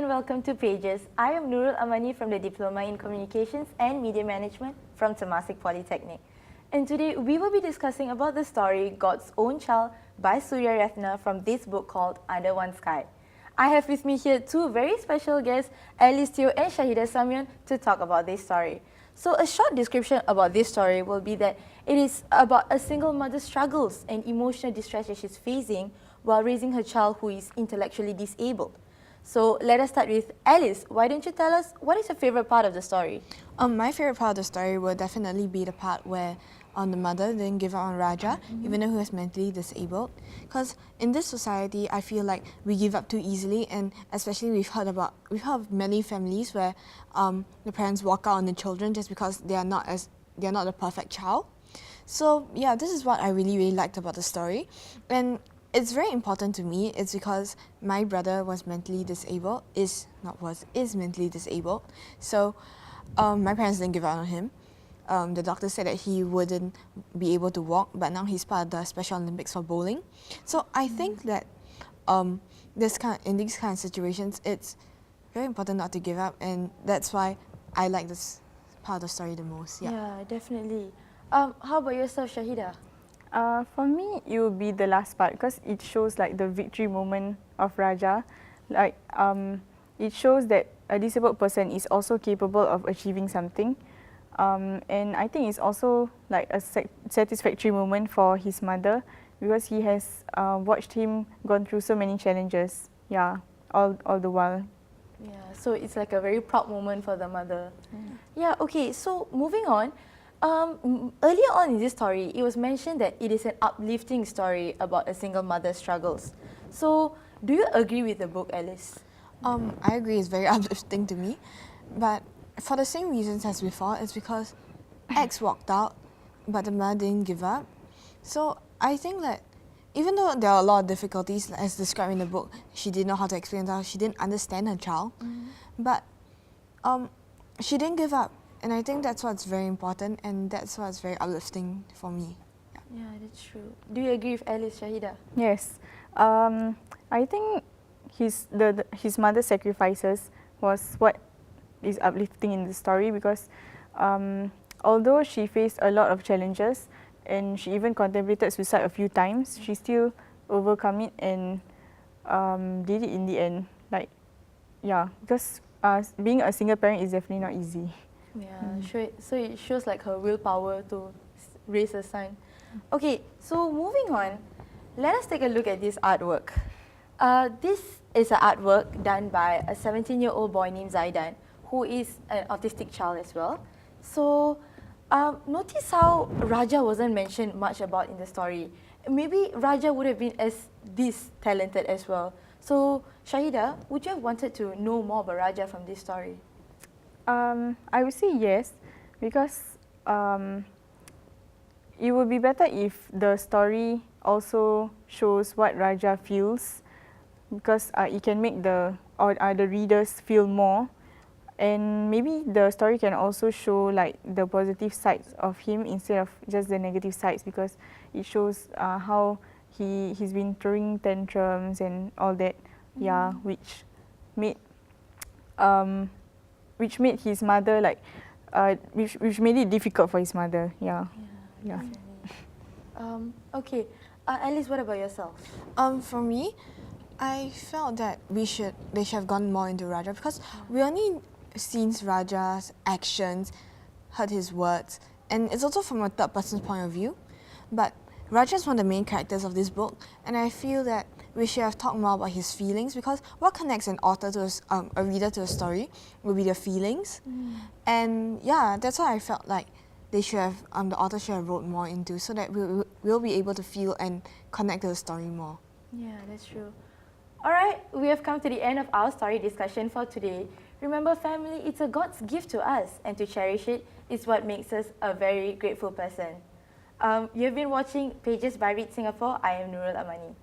and welcome to Pages. I am Nurul Amani from the Diploma in Communications and Media Management from Temasek Polytechnic. And today we will be discussing about the story God's Own Child by Surya Ratna from this book called Under One Sky. I have with me here two very special guests, Alice Teo and Shahida Samyon, to talk about this story. So a short description about this story will be that it is about a single mother's struggles and emotional distress that she's facing while raising her child who is intellectually disabled. So let us start with Alice. Why don't you tell us what is your favorite part of the story? My favorite part of the story will definitely be the part where the mother didn't give up on Raja, even though he was mentally disabled. Because in this society, I feel like we give up too easily, and especially we've heard of many families where the parents walk out on the children just because they are not the perfect child. So yeah, this is what I really liked about the story, and it's very important to me. It's because my brother was mentally disabled, is mentally disabled. So my parents didn't give up on him. The doctor said that he wouldn't be able to walk, but now he's part of the Special Olympics for bowling. So I think that in these kind of situations, it's very important not to give up, and that's why I like this part of the story the most. Yeah, definitely. How about yourself, Shahida? For me, it will be the last part because it shows like the victory moment of Raja. Like it shows that a disabled person is also capable of achieving something. And I think it's also like a satisfactory moment for his mother because he has watched him gone through so many challenges. Yeah, all the while. Yeah, so it's like a very proud moment for the mother. Yeah, okay, so moving on. Earlier on in this story, it was mentioned that it is an uplifting story about a single mother's struggles. So, do you agree with the book, Alice? I agree, it's very uplifting to me, but for the same reasons as before, it's because X walked out, but the mother didn't give up. So I think that even though there are a lot of difficulties, as described in the book, she didn't know how to explain to her, she didn't understand her child, but she didn't give up. And I think that's what's very important, and that's what's very uplifting for me. Yeah, that's true. Do you agree with Alice, Shahida? Yes, I think his mother's sacrifices was what is uplifting in the story because although she faced a lot of challenges and she even contemplated suicide a few times, she still overcome it and did it in the end. Like, yeah, because being a single parent is definitely not easy. Yeah, so it shows like her willpower to raise a son. Okay, so moving on, let us take a look at this artwork. This is an artwork done by a 17-year-old boy named Zaidan, who is an autistic child as well. So notice how Raja wasn't mentioned much about in the story. Maybe Raja would have been as this talented as well. So Shahida, would you have wanted to know more about Raja from this story? I would say yes, because it would be better if the story also shows what Raja feels, because it can make the readers feel more, and maybe the story can also show like the positive sides of him instead of just the negative sides, because it shows how he's been throwing tantrums and all that. Yeah, which made his mother like which made it difficult for his mother. Yeah. Okay, Alice, what about yourself? For me, I felt that they should have gone more into Raja, because we only seen Raja's actions, heard his words, and it's also from a third person's point of view. But Raja is one of the main characters of this book, and I feel that we should have talked more about his feelings, because what connects an author to a reader to a story will be their feelings. And yeah, that's why I felt like they should have the author should have wrote more into, so that we'll be able to feel and connect to the story more. Yeah, that's true. All right, we have come to the end of our story discussion for today. Remember, family, it's a God's gift to us, and to cherish it is what makes us a very grateful person. You've been watching Pages by Read Singapore. I am Nurul Amani.